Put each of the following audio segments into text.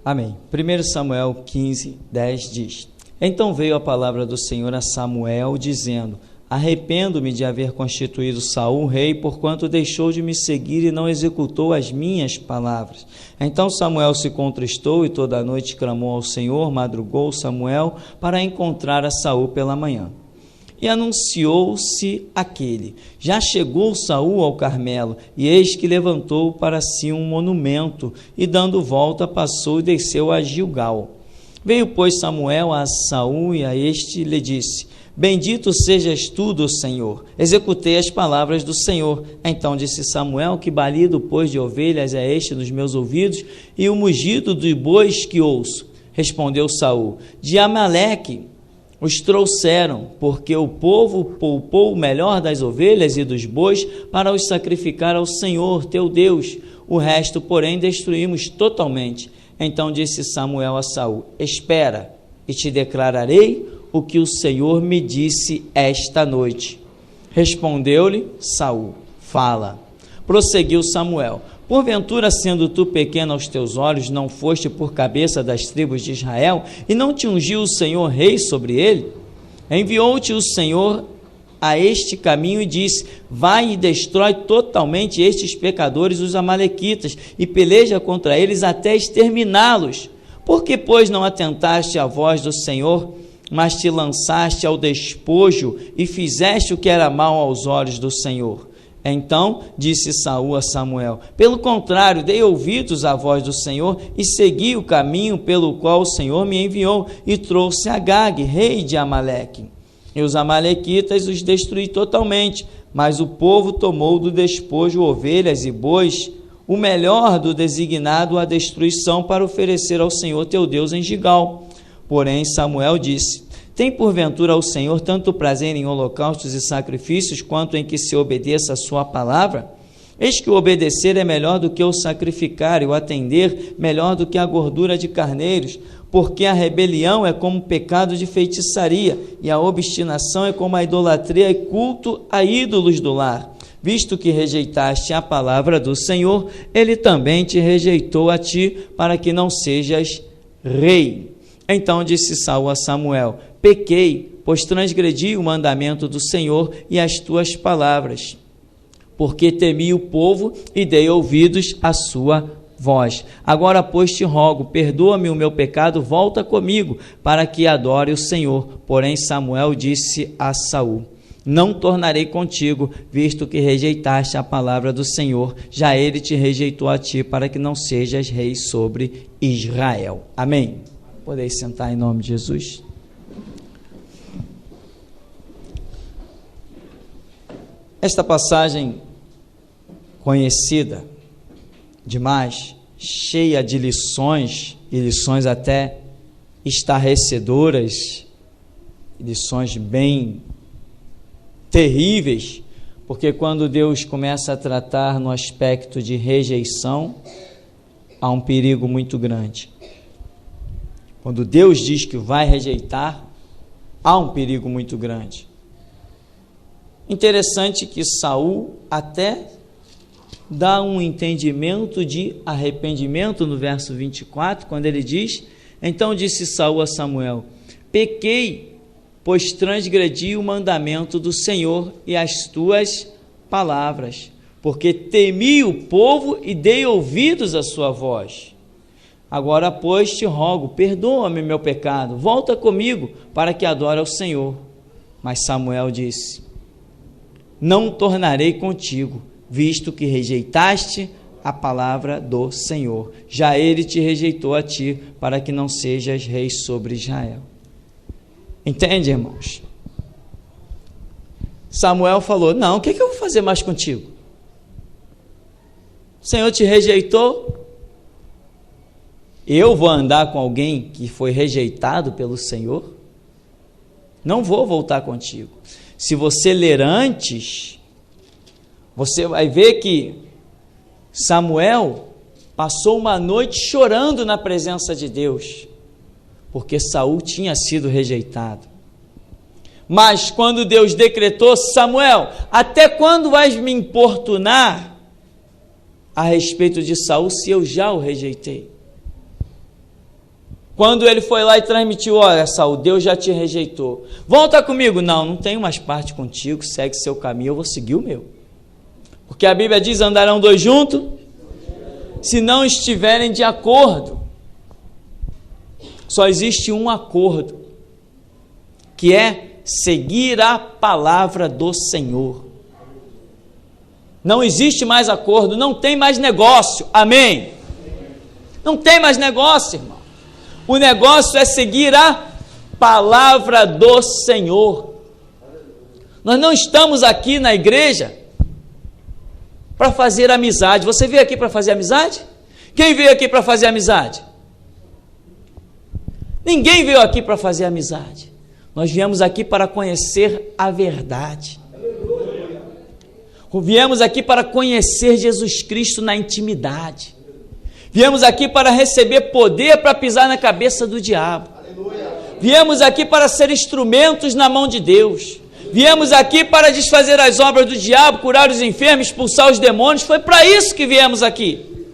Amém. 1 Samuel 15, 10 diz: Então veio a palavra do Senhor a Samuel, dizendo: Arrependo-me de haver constituído Saul rei, porquanto deixou de me seguir e não executou as minhas palavras. Então Samuel se contristou e toda a noite clamou ao Senhor. Madrugou Samuel para encontrar a Saul pela manhã. E anunciou-se aquele: Já chegou Saul ao Carmelo, e eis que levantou para si um monumento, e dando volta passou e desceu a Gilgal. Veio, pois, Samuel a Saul, e a este lhe disse: Bendito sejas tu do Senhor, executei as palavras do Senhor. Então disse Samuel: Que balido, pois, de ovelhas é este nos meus ouvidos, e o mugido dos bois que ouço? Respondeu Saul: De Amaleque os trouxeram, porque o povo poupou o melhor das ovelhas e dos bois para os sacrificar ao Senhor teu Deus. O resto, porém, destruímos totalmente. Então disse Samuel a Saul: Espera, e te declararei o que o Senhor me disse esta noite. Respondeu-lhe Saul: Fala. Prosseguiu Samuel: Porventura, sendo tu pequeno aos teus olhos, não foste por cabeça das tribos de Israel, e não te ungiu o Senhor rei sobre ele? Enviou-te o Senhor a este caminho e disse: Vai e destrói totalmente estes pecadores, os amalequitas, e peleja contra eles até exterminá-los. Por que, pois, não atentaste à voz do Senhor, mas te lançaste ao despojo e fizeste o que era mal aos olhos do Senhor? Então disse Saul a Samuel: Pelo contrário, dei ouvidos à voz do Senhor e segui o caminho pelo qual o Senhor me enviou, e trouxe Agag, rei de Amaleque. E os amalequitas os destruí totalmente, mas o povo tomou do despojo ovelhas e bois, o melhor do designado à destruição, para oferecer ao Senhor teu Deus em Gilgal. Porém Samuel disse: Tem porventura o Senhor tanto prazer em holocaustos e sacrifícios, quanto em que se obedeça a sua palavra? Eis que o obedecer é melhor do que o sacrificar, e o atender melhor do que a gordura de carneiros, porque a rebelião é como pecado de feitiçaria, e a obstinação é como a idolatria e culto a ídolos do lar. Visto que rejeitaste a palavra do Senhor, ele também te rejeitou a ti, para que não sejas rei. Então disse Saul a Samuel: Pequei, pois transgredi o mandamento do Senhor e as tuas palavras, porque temi o povo e dei ouvidos à sua voz. Agora, pois, te rogo, perdoa-me o meu pecado, volta comigo, para que adore o Senhor. Porém Samuel disse a Saul: Não tornarei contigo, visto que rejeitaste a palavra do Senhor, já ele te rejeitou a ti, para que não sejas rei sobre Israel. Amém. Podeis sentar em nome de Jesus. Esta passagem conhecida demais, cheia de lições, e lições até estarrecedoras, lições bem terríveis, porque quando Deus começa a tratar no aspecto de rejeição, há um perigo muito grande. Quando Deus diz que vai rejeitar, há um perigo muito grande. Interessante que Saul até dá um entendimento de arrependimento no verso 24, quando ele diz: Então disse Saul a Samuel: Pequei, pois transgredi o mandamento do Senhor e as tuas palavras, porque temi o povo e dei ouvidos à sua voz. Agora, pois, te rogo, perdoa-me meu pecado, volta comigo, para que adore ao Senhor. Mas Samuel disse: Não tornarei contigo, visto que rejeitaste a palavra do Senhor. Já ele te rejeitou a ti, para que não sejas rei sobre Israel. Entende, irmãos? Samuel falou: Não, o que eu vou fazer mais contigo? O Senhor te rejeitou? Eu vou andar com alguém que foi rejeitado pelo Senhor? Não vou voltar contigo. Se você ler antes, você vai ver que Samuel passou uma noite chorando na presença de Deus, porque Saul tinha sido rejeitado. Mas quando Deus decretou: Samuel, até quando vais me importunar a respeito de Saul, se eu já o rejeitei? Quando ele foi lá e transmitiu: olha, Saul, Deus já te rejeitou, volta comigo. Não tenho mais parte contigo, segue seu caminho, eu vou seguir o meu. Porque a Bíblia diz: andarão dois juntos, se não estiverem de acordo. Só existe um acordo, que é seguir a palavra do Senhor. Não existe mais acordo, não tem mais negócio, amém? Não tem mais negócio, irmão. O negócio é seguir a palavra do Senhor. Nós não estamos aqui na igreja para fazer amizade. Você veio aqui para fazer amizade? Quem veio aqui para fazer amizade? Ninguém veio aqui para fazer amizade. Nós viemos aqui para conhecer a verdade. Viemos aqui para conhecer Jesus Cristo na intimidade. Viemos aqui para receber poder para pisar na cabeça do diabo. Viemos aqui para ser instrumentos na mão de Deus. Viemos aqui para desfazer as obras do diabo, curar os enfermos, expulsar os demônios. Foi para isso que viemos aqui.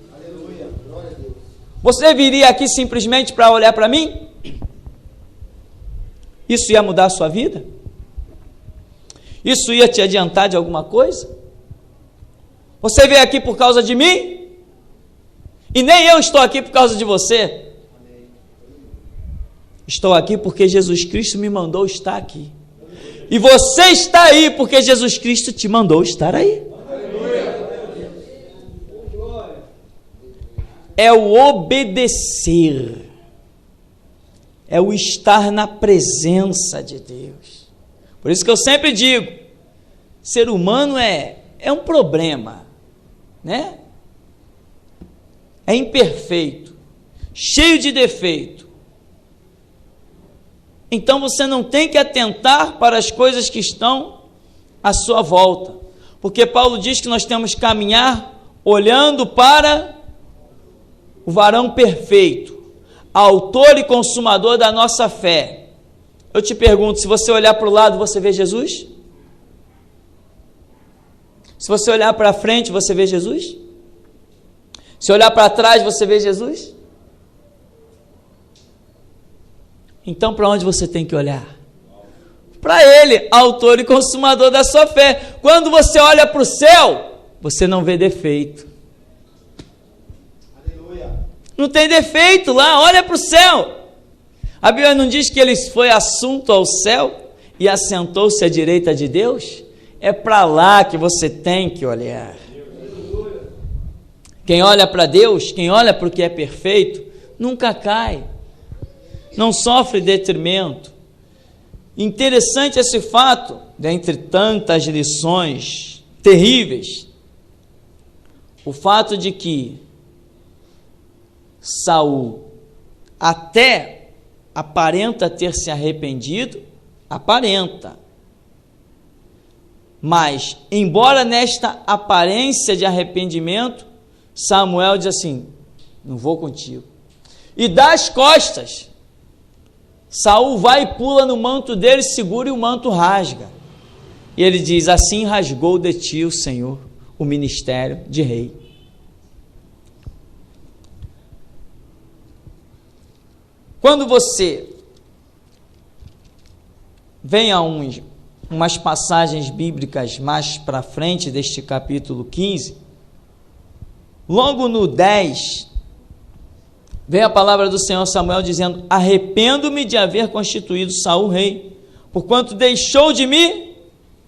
Você viria aqui simplesmente para olhar para mim? Isso ia mudar a sua vida? Isso ia te adiantar de alguma coisa? Você veio aqui por causa de mim? E nem eu estou aqui por causa de você. Estou aqui porque Jesus Cristo me mandou estar aqui. E você está aí porque Jesus Cristo te mandou estar aí. É o obedecer. É o estar na presença de Deus. Por isso que eu sempre digo, ser humano é um problema, né? É imperfeito, cheio de defeito. Então você não tem que atentar para as coisas que estão à sua volta, porque Paulo diz que nós temos que caminhar olhando para o varão perfeito, autor e consumador da nossa fé. Eu te pergunto, se você olhar para o lado, você vê Jesus? Se você olhar para frente, você vê Jesus? Se olhar para trás, você vê Jesus? Então, para onde você tem que olhar? Para Ele, autor e consumador da sua fé. Quando você olha para o céu, você não vê defeito. Não tem defeito lá, olha para o céu. A Bíblia não diz que Ele foi assunto ao céu e assentou-se à direita de Deus? É para lá que você tem que olhar. Quem olha para Deus, quem olha para o que é perfeito, nunca cai, não sofre detrimento. Interessante esse fato, dentre tantas lições terríveis, o fato de que Saul até aparenta ter se arrependido, mas, embora nesta aparência de arrependimento, Samuel diz assim: não vou contigo, e dá as costas. Saul vai e pula no manto dele, segura e o manto rasga, e ele diz: assim rasgou de ti o Senhor o ministério de rei. Quando você vem a umas passagens bíblicas mais para frente deste capítulo 15, logo no 10, vem a palavra do Senhor Samuel dizendo: arrependo-me de haver constituído Saul rei, porquanto deixou de me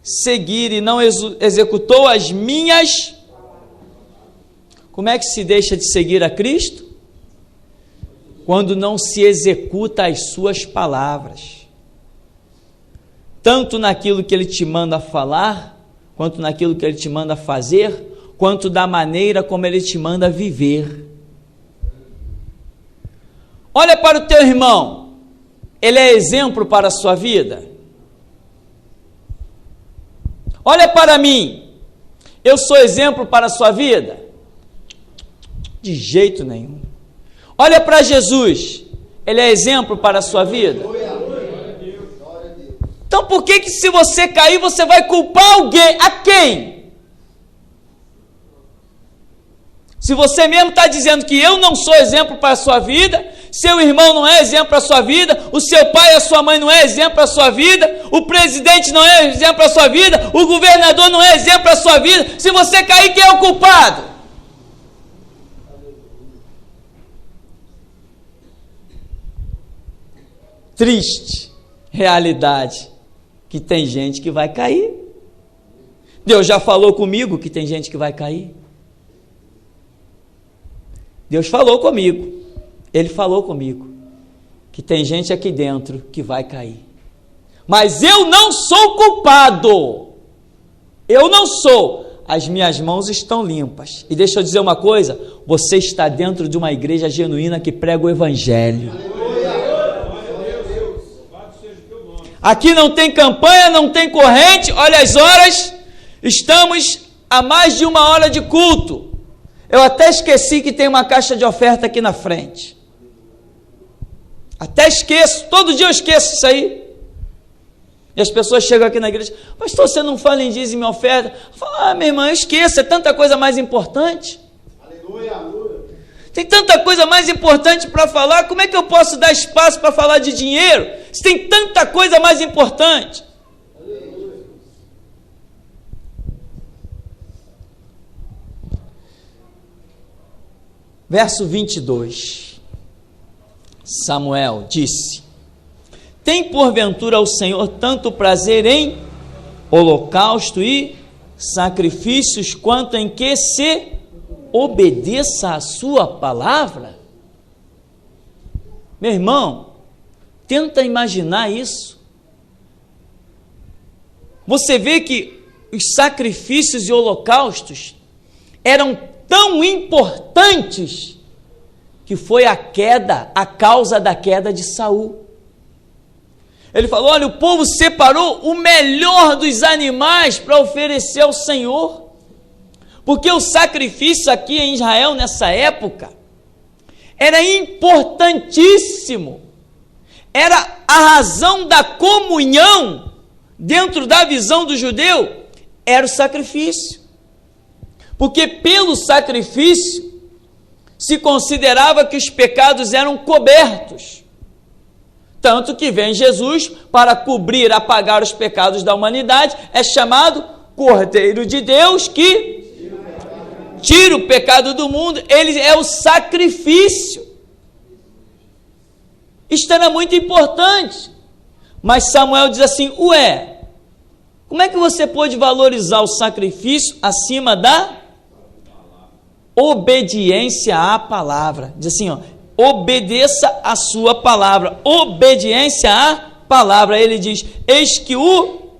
seguir e não executou as minhas. Como é que se deixa de seguir a Cristo? Quando não se executa as suas palavras, tanto naquilo que Ele te manda falar, quanto naquilo que Ele te manda fazer, quanto da maneira como Ele te manda viver. Olha para o teu irmão, ele é exemplo para a sua vida? Olha para mim, eu sou exemplo para a sua vida? De jeito nenhum. Olha para Jesus, Ele é exemplo para a sua vida? Então por que se você cair, você vai culpar alguém? A quem? Se você mesmo está dizendo que eu não sou exemplo para a sua vida, seu irmão não é exemplo para a sua vida, o seu pai e a sua mãe não é exemplo para a sua vida, o presidente não é exemplo para a sua vida, o governador não é exemplo para a sua vida. Se você cair, quem é o culpado? Triste realidade que tem gente que vai cair. Deus já falou comigo que tem gente que vai cair. Deus falou comigo, Ele falou comigo, que tem gente aqui dentro que vai cair. Mas eu não sou culpado, eu não sou, as minhas mãos estão limpas. E deixa eu dizer uma coisa, você está dentro de uma igreja genuína que prega o Evangelho. Aqui não tem campanha, não tem corrente, olha as horas, estamos a mais de 1 hora de culto. Eu até esqueci que tem uma caixa de oferta aqui na frente. Até esqueço, todo dia eu esqueço isso aí. E as pessoas chegam aqui na igreja, pastor, você não fala em dízimo e oferta? Eu falo, meu irmão, eu esqueço, é tanta coisa mais importante. Aleluia. Tem tanta coisa mais importante para falar, como é que eu posso dar espaço para falar de dinheiro? Se tem tanta coisa mais importante. Verso 22, Samuel disse, tem porventura o Senhor tanto prazer em holocausto e sacrifícios, quanto em que se obedeça a sua palavra? Meu irmão, tenta imaginar isso. Você vê que os sacrifícios e holocaustos eram tão importantes que foi a causa da queda de Saul. Ele falou, olha, o povo separou o melhor dos animais para oferecer ao Senhor, porque o sacrifício aqui em Israel nessa época era importantíssimo, era a razão da comunhão dentro da visão do judeu, era o sacrifício. Porque pelo sacrifício se considerava que os pecados eram cobertos. Tanto que vem Jesus para cobrir, apagar os pecados da humanidade, é chamado Cordeiro de Deus que tira o pecado do mundo, ele é o sacrifício. Isto era muito importante. Mas Samuel diz assim, como é que você pode valorizar o sacrifício acima da obediência à palavra? Diz assim, obedeça a sua palavra, obediência à palavra. Ele diz, eis que o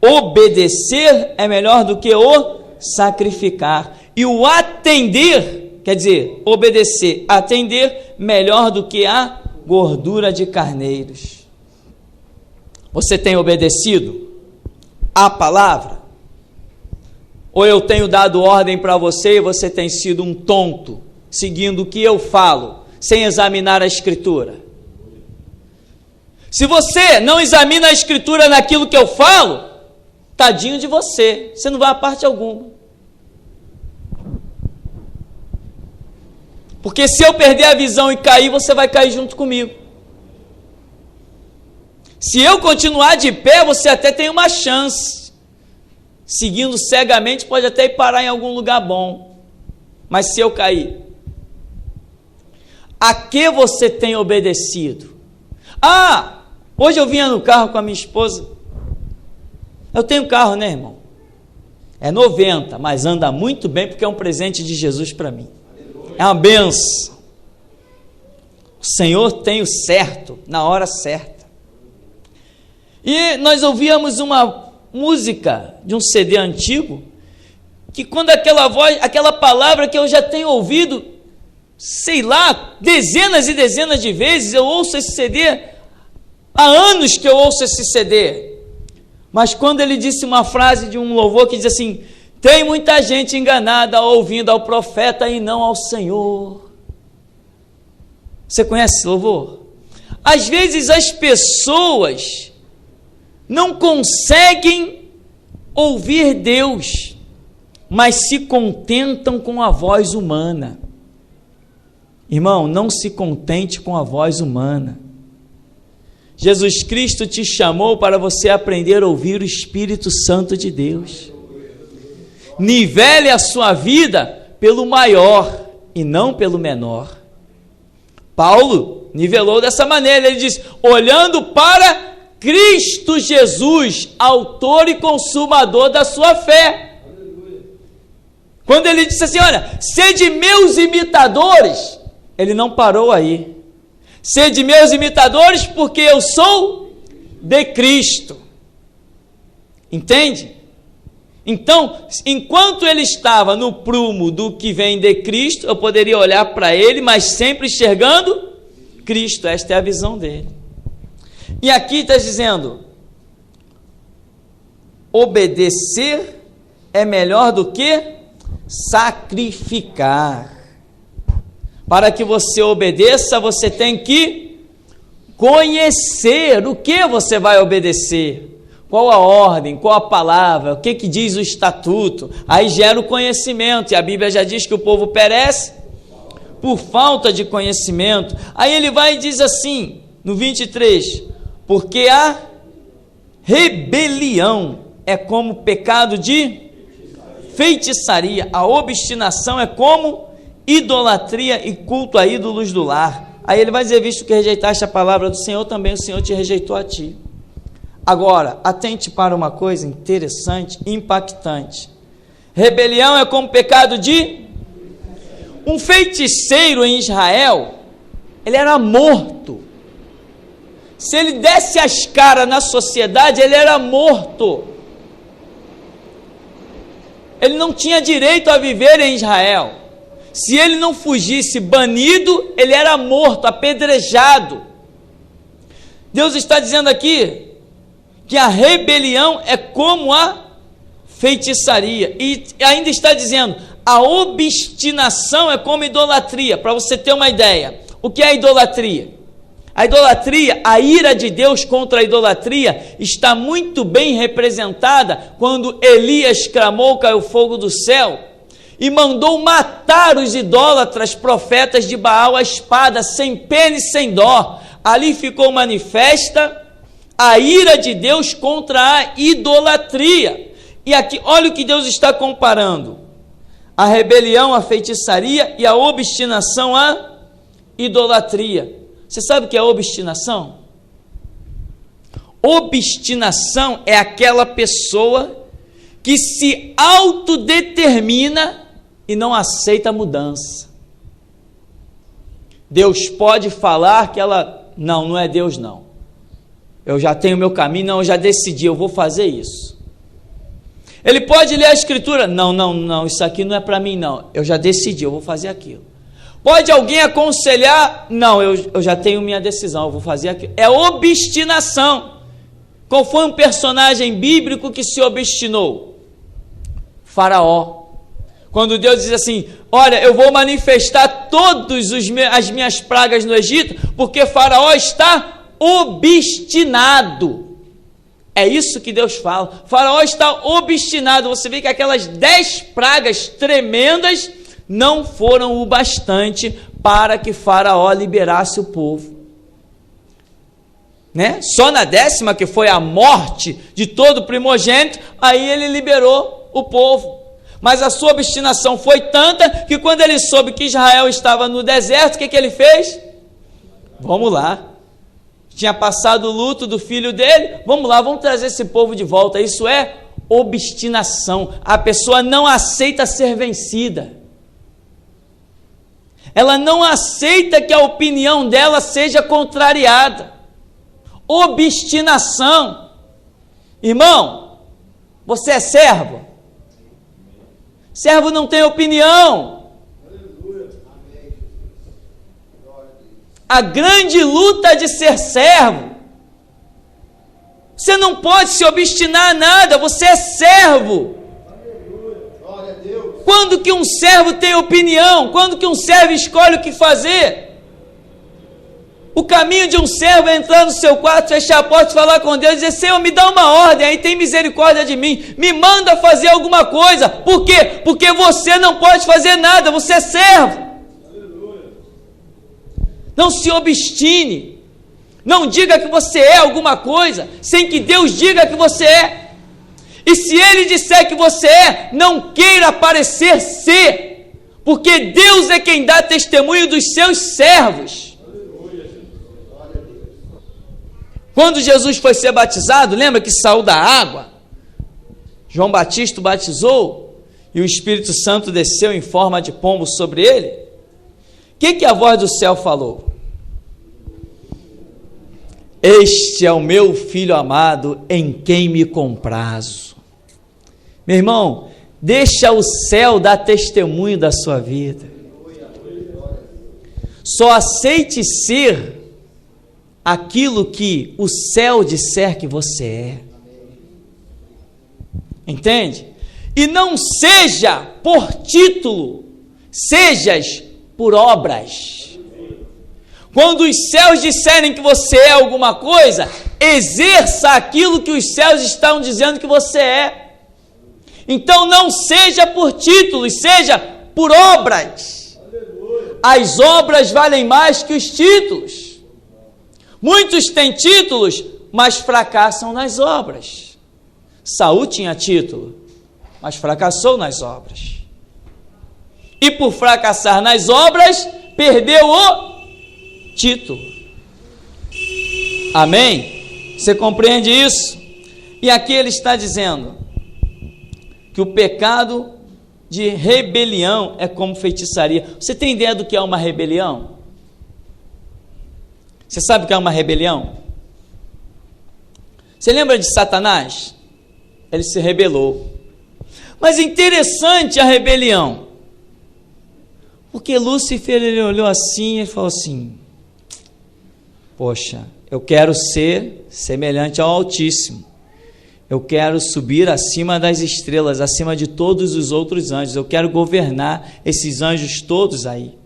obedecer é melhor do que o sacrificar, e o atender, quer dizer, obedecer, atender, melhor do que a gordura de carneiros. Você tem obedecido à palavra? Ou eu tenho dado ordem para você e você tem sido um tonto, seguindo o que eu falo, sem examinar a Escritura? Se você não examina a Escritura naquilo que eu falo, tadinho de você, você não vai a parte alguma. Porque se eu perder a visão e cair, você vai cair junto comigo. Se eu continuar de pé, você até tem uma chance. Seguindo cegamente, pode até ir parar em algum lugar bom. Mas se eu cair, a que você tem obedecido? Hoje eu vinha no carro com a minha esposa. Eu tenho carro, né, irmão? É 90, mas anda muito bem porque é um presente de Jesus para mim. É uma benção. O Senhor tem o certo na hora certa. E nós ouvíamos uma música de um CD antigo, que quando aquela voz, aquela palavra que eu já tenho ouvido, sei lá, dezenas e dezenas de vezes, eu ouço esse CD, há anos que eu ouço esse CD, mas quando ele disse uma frase de um louvor que diz assim, tem muita gente enganada ouvindo ao profeta e não ao Senhor. Você conhece esse louvor? Às vezes as pessoas não conseguem ouvir Deus, mas se contentam com a voz humana. Irmão, não se contente com a voz humana. Jesus Cristo te chamou para você aprender a ouvir o Espírito Santo de Deus. Nivele a sua vida pelo maior e não pelo menor. Paulo nivelou dessa maneira, ele diz, olhando para Cristo Jesus, autor e consumador da sua fé. Quando ele disse assim, olha, sede meus imitadores, ele não parou aí. Sede meus imitadores porque eu sou de Cristo. Entende? Então, enquanto ele estava no prumo do que vem de Cristo, eu poderia olhar para ele, mas sempre enxergando Cristo. Esta é a visão dele. E aqui está dizendo, obedecer é melhor do que sacrificar. Para que você obedeça, você tem que conhecer o que você vai obedecer. Qual a ordem, qual a palavra, o que diz o estatuto. Aí gera o conhecimento, e a Bíblia já diz que o povo perece por falta de conhecimento. Aí ele vai e diz assim, no 23, porque a rebelião é como pecado de feitiçaria, a obstinação é como idolatria e culto a ídolos do lar. Aí ele vai dizer, visto que rejeitaste a palavra do Senhor, também o Senhor te rejeitou a ti. Agora, atente para uma coisa interessante, impactante. Rebelião é como pecado de... Um feiticeiro em Israel, ele era morto. Se ele desse as caras na sociedade, ele era morto. Ele não tinha direito a viver em Israel. Se ele não fugisse banido, ele era morto, apedrejado. Deus está dizendo aqui que a rebelião é como a feitiçaria, e ainda está dizendo, a obstinação é como idolatria. Para você ter uma ideia, o que é idolatria? A idolatria, a ira de Deus contra a idolatria, está muito bem representada quando Elias clamou, caiu fogo do céu, e mandou matar os idólatras profetas de Baal à espada, sem pena e sem dó. Ali ficou manifesta a ira de Deus contra a idolatria. E aqui, olha o que Deus está comparando. A rebelião, a feitiçaria e a obstinação, a idolatria. Você sabe o que é obstinação? Obstinação é aquela pessoa que se autodetermina e não aceita a mudança. Deus pode falar que ela... Não é Deus não. Eu já tenho meu caminho, não, eu já decidi, eu vou fazer isso. Ele pode ler a escritura, não, isso aqui não é para mim não, eu já decidi, eu vou fazer aquilo. Pode alguém aconselhar, não, eu já tenho minha decisão, eu vou fazer aquilo. É obstinação. Qual foi um personagem bíblico que se obstinou? Faraó. Quando Deus diz assim, olha, eu vou manifestar todas as minhas pragas no Egito, porque Faraó está obstinado. É isso que Deus fala. Faraó está obstinado. Você vê que aquelas 10 pragas tremendas não foram o bastante para que Faraó liberasse o povo, né? Só na 10ª, que foi a morte de todo primogênito, aí ele liberou o povo. Mas a sua obstinação foi tanta que quando ele soube que Israel estava no deserto, o que ele fez? Vamos lá. Tinha passado o luto do filho dele, vamos lá, vamos trazer esse povo de volta. Isso é obstinação. A pessoa não aceita ser vencida. Ela não aceita que a opinião dela seja contrariada. Obstinação. Irmão, você é servo? Servo não tem opinião. A grande luta de ser servo. Você não pode se obstinar a nada, você é servo. Quando que um servo tem opinião? Quando que um servo escolhe o que fazer? O caminho de um servo é entrar no seu quarto, fechar a porta, falar com Deus e dizer, Senhor, me dá uma ordem, aí tem misericórdia de mim, me manda fazer alguma coisa. Por quê? Porque você não pode fazer nada, você é servo. Não se obstine. Não diga que você é alguma coisa sem que Deus diga que você é. E se Ele disser que você é, não queira parecer ser, porque Deus é quem dá testemunho dos seus servos. Quando Jesus foi ser batizado, lembra que saiu da água? João Batista o batizou e o Espírito Santo desceu em forma de pombo sobre ele. O que a voz do céu falou? Este é o meu filho amado, em quem me comprazo. Meu irmão, deixa o céu dar testemunho da sua vida. Só aceite ser aquilo que o céu disser que você é. Entende? E não seja por título, sejas por obras. Quando os céus disserem que você é alguma coisa, exerça aquilo que os céus estão dizendo que você é. Então não seja por títulos, seja por obras. As obras valem mais que os títulos. Muitos têm títulos, mas fracassam nas obras. Saul tinha título, mas fracassou nas obras. E por fracassar nas obras, perdeu o título. Amém? Você compreende isso? E aqui ele está dizendo que o pecado de rebelião é como feitiçaria. Você tem ideia do que é uma rebelião? Você sabe o que é uma rebelião? Você lembra de Satanás? Ele se rebelou. Mas interessante a rebelião, porque Lúcifer, ele olhou assim e falou assim: poxa, eu quero ser semelhante ao Altíssimo, eu quero subir acima das estrelas, acima de todos os outros anjos, eu quero governar esses anjos todos aí.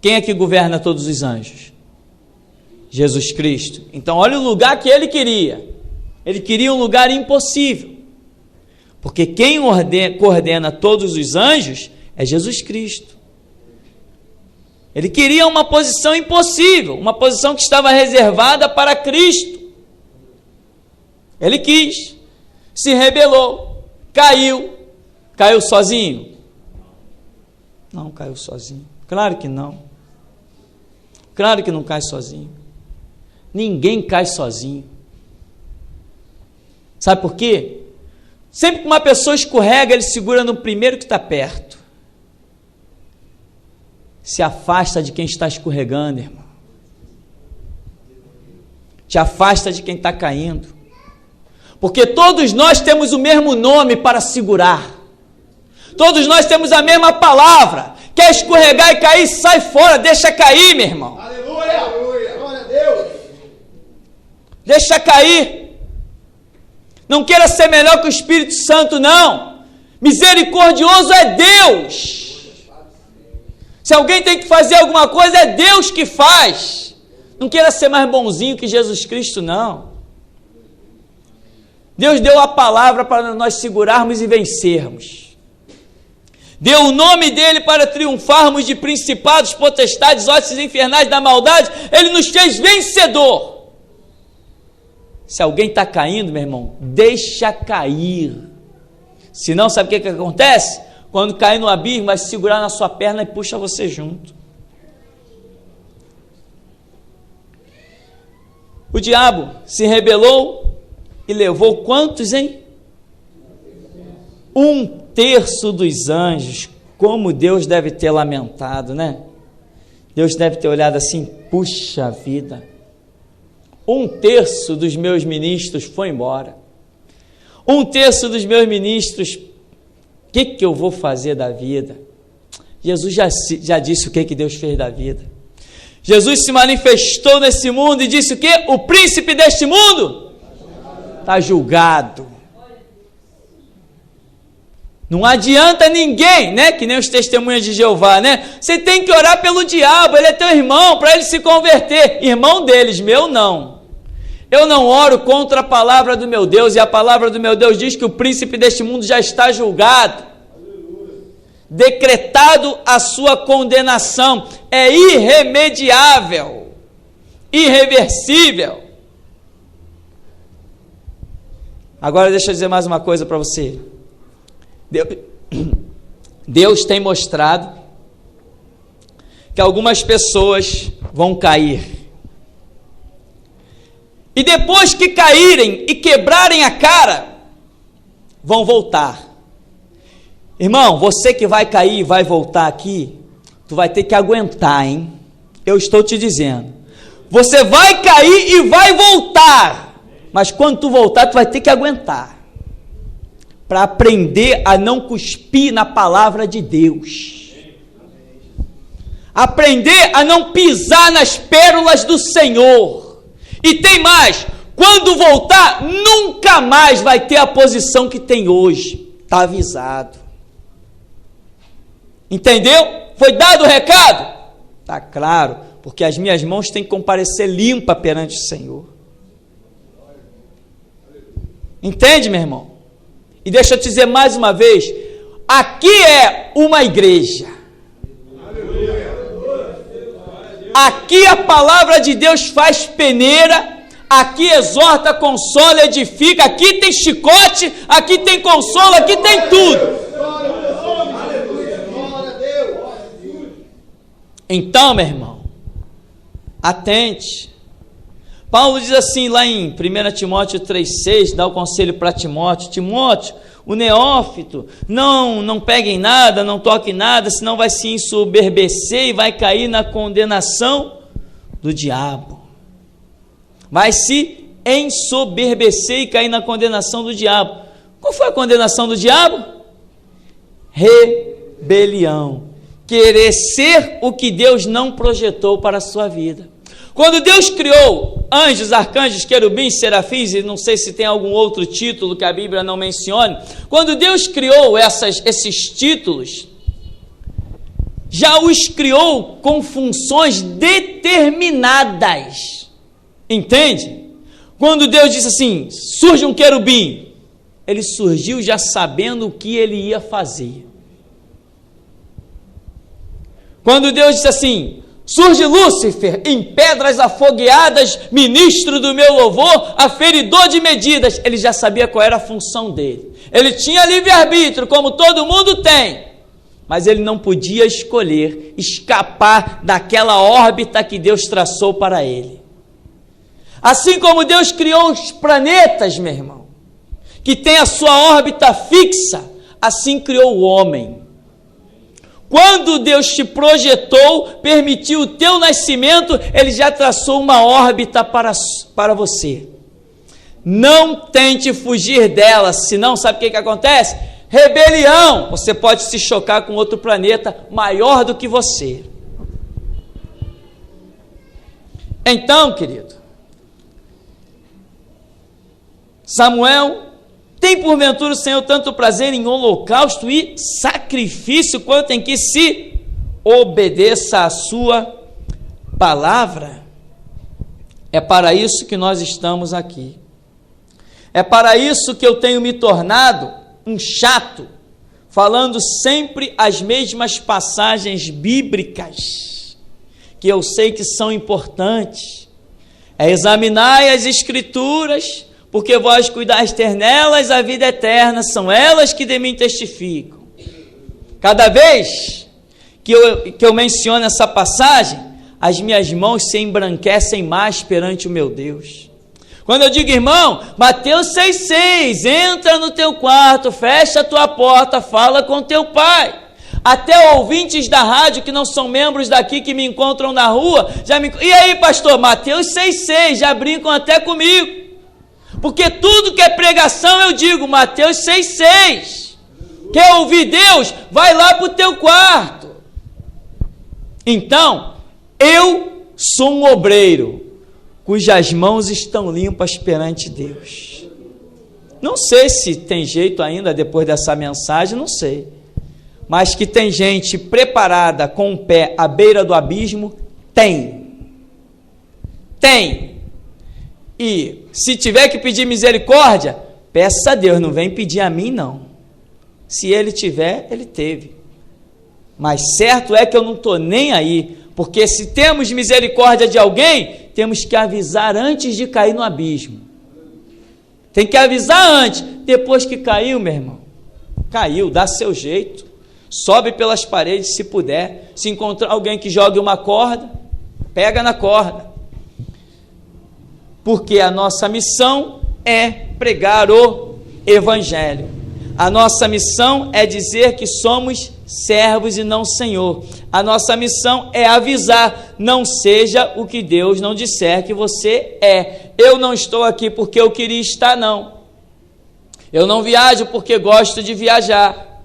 Quem é que governa todos os anjos? Jesus Cristo. Então olha o lugar que ele queria. Ele queria um lugar impossível, porque quem coordena todos os anjos é Jesus Cristo. Ele queria uma posição impossível, uma posição que estava reservada para Cristo. Ele quis, se rebelou, caiu sozinho? Não caiu sozinho, claro que não. Claro que não cai sozinho. Ninguém cai sozinho. Sabe por quê? Sempre que uma pessoa escorrega, ele segura no primeiro que está perto. Se afasta de quem está escorregando, irmão. Te afasta de quem está caindo. Porque todos nós temos o mesmo nome para segurar. Todos nós temos a mesma palavra. Quer escorregar e cair, sai fora, deixa cair, meu irmão. Aleluia! Aleluia! Glória a Deus! Deixa cair. Não queira ser melhor que o Espírito Santo, não. Misericordioso é Deus. Se alguém tem que fazer alguma coisa, é Deus que faz. Não queira ser mais bonzinho que Jesus Cristo, não. Deus deu a palavra para nós segurarmos e vencermos. Deu o nome dele para triunfarmos de principados, potestades, hostes infernais da maldade. Ele nos fez vencedor. Se alguém está caindo, meu irmão, deixa cair. Senão, sabe o que acontece? Quando cair no abismo, vai segurar na sua perna e puxa você junto. O diabo se rebelou e levou quantos, hein? 1/3 dos anjos. Como Deus deve ter lamentado, né? Deus deve ter olhado assim: puxa vida, 1/3 dos meus ministros foi embora. 1/3 dos meus ministros, o que eu vou fazer da vida? Jesus já disse o que Deus fez da vida. Jesus se manifestou nesse mundo e disse o quê? O príncipe deste mundo está julgado. Não adianta ninguém, né? Que nem os testemunhas de Jeová, né? Você tem que orar pelo diabo, ele é teu irmão, para ele se converter. Irmão deles, meu não. Eu não oro contra a palavra do meu Deus, e a palavra do meu Deus diz que o príncipe deste mundo já está julgado. decretado a sua condenação, é irremediável, irreversível. Agora deixa eu dizer mais uma coisa para você. Deus tem mostrado que algumas pessoas vão cair. E depois que caírem e quebrarem a cara, vão voltar. Irmão, você que vai cair e vai voltar aqui, tu vai ter que aguentar, hein? Eu estou te dizendo. Você vai cair e vai voltar. Mas quando tu voltar, tu vai ter que aguentar. Para aprender a não cuspir na palavra de Deus. Aprender a não pisar nas pérolas do Senhor. E tem mais, quando voltar, nunca mais vai ter a posição que tem hoje. Está avisado. Entendeu? Foi dado o recado? Está claro, porque as minhas mãos têm que comparecer limpa perante o Senhor. Entende, meu irmão? E deixa eu te dizer mais uma vez, aqui é uma igreja. Aqui a palavra de Deus faz peneira, aqui exorta, consola, edifica, aqui tem chicote, aqui tem consolo, aqui tem tudo. Então, meu irmão, atente. Paulo diz assim lá em 1 Timóteo 3,6, dá o conselho para Timóteo: Timóteo, o neófito, não pegue em nada, não toque em nada, senão vai se ensoberbecer e vai cair na condenação do diabo. Vai se ensoberbecer e cair na condenação do diabo. Qual foi a condenação do diabo? Rebelião. Querer ser o que Deus não projetou para a sua vida. Quando Deus criou anjos, arcanjos, querubins, serafins, e não sei se tem algum outro título que a Bíblia não mencione, quando Deus criou esses títulos, já os criou com funções determinadas. Entende? Quando Deus disse assim, surge um querubim, ele surgiu já sabendo o que ele ia fazer. Quando Deus disse assim, surge Lúcifer, em pedras afogueadas, ministro do meu louvor, aferidor de medidas, ele já sabia qual era a função dele. Ele tinha livre-arbítrio, como todo mundo tem, mas ele não podia escolher escapar daquela órbita que Deus traçou para ele. Assim como Deus criou os planetas, meu irmão, que tem a sua órbita fixa, assim criou o homem. Quando Deus te projetou, permitiu o teu nascimento, Ele já traçou uma órbita para você. Não tente fugir dela, senão sabe o que acontece? Rebelião! Você pode se chocar com outro planeta maior do que você. Então, querido, Samuel, tem porventura o Senhor tanto prazer em holocausto e sacrifício, quanto em que se obedeça a sua palavra? É para isso que nós estamos aqui. É para isso que eu tenho me tornado um chato, falando sempre as mesmas passagens bíblicas, que eu sei que são importantes. É examinar as Escrituras, porque vós cuidaste nelas a vida eterna, são elas que de mim testificam. Cada vez que eu menciono essa passagem, as minhas mãos se embranquecem mais perante o meu Deus. Quando eu digo, irmão, Mateus 6,6, entra no teu quarto, fecha a tua porta, fala com teu pai. Até ouvintes da rádio que não são membros daqui, que me encontram na rua, e aí pastor, Mateus 6,6, já brincam até comigo. Porque tudo que é pregação eu digo, Mateus 6,6. Quer ouvir Deus? Vai lá para o teu quarto. Então, eu sou um obreiro, cujas mãos estão limpas perante Deus. Não sei se tem jeito ainda depois dessa mensagem, não sei. Mas que tem gente preparada com o pé à beira do abismo, tem. Tem. E se tiver que pedir misericórdia, peça a Deus, não vem pedir a mim não. Se ele tiver, ele teve. Mas certo é que eu não estou nem aí, porque se temos misericórdia de alguém, temos que avisar antes de cair no abismo. Tem que avisar antes. Depois que caiu, meu irmão, caiu, dá seu jeito. Sobe pelas paredes se puder. Se encontrar alguém que jogue uma corda, pega na corda. Porque a nossa missão é pregar o Evangelho. A nossa missão é dizer que somos servos e não senhor. A nossa missão é avisar, não seja o que Deus não disser que você é. Eu não estou aqui porque eu queria estar, não. Eu não viajo porque gosto de viajar.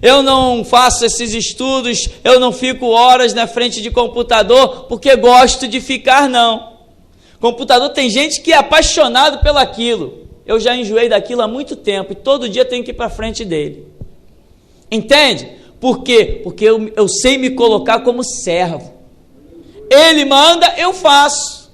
Eu não faço esses estudos, eu não fico horas na frente de computador porque gosto de ficar, não. Computador, tem gente que é apaixonado pelaquilo. Eu já enjoei daquilo há muito tempo e todo dia tenho que ir para frente dele. Entende? Por quê? Porque eu sei me colocar como servo. Ele manda, eu faço.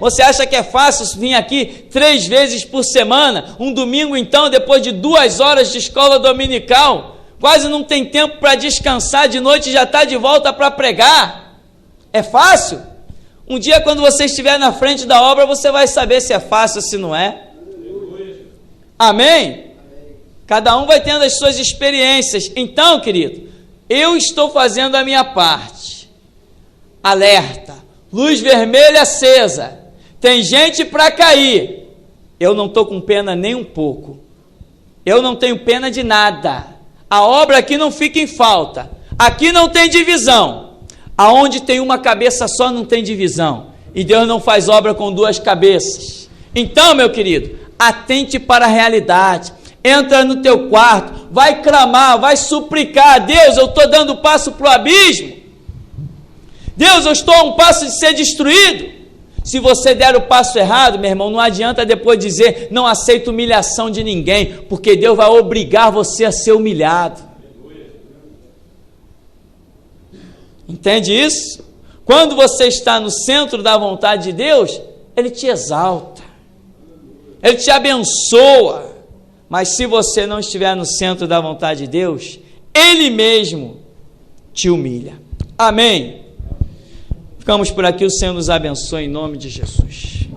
Você acha que é fácil vir aqui 3 vezes por semana? Um domingo então, depois de 2 horas de escola dominical, quase não tem tempo para descansar, de noite já está de volta para pregar. É fácil? Um dia, quando você estiver na frente da obra, você vai saber se é fácil ou se não é. Amém? Cada um vai tendo as suas experiências. Então, querido, eu estou fazendo a minha parte. Alerta, luz vermelha acesa. Tem gente para cair. Eu não estou com pena nem um pouco. Eu não tenho pena de nada. A obra aqui não fica em falta. Aqui não tem divisão. Aonde tem uma cabeça só não tem divisão. E Deus não faz obra com 2 cabeças. Então, meu querido, atente para a realidade. Entra no teu quarto, vai clamar, vai suplicar. Deus, eu estou dando passo para o abismo. Deus, eu estou a um passo de ser destruído. Se você der o passo errado, meu irmão, não adianta depois dizer, não aceito humilhação de ninguém, porque Deus vai obrigar você a ser humilhado. Entende isso? Quando você está no centro da vontade de Deus, Ele te exalta, Ele te abençoa. Mas se você não estiver no centro da vontade de Deus, Ele mesmo te humilha. Amém? Ficamos por aqui, o Senhor nos abençoe em nome de Jesus.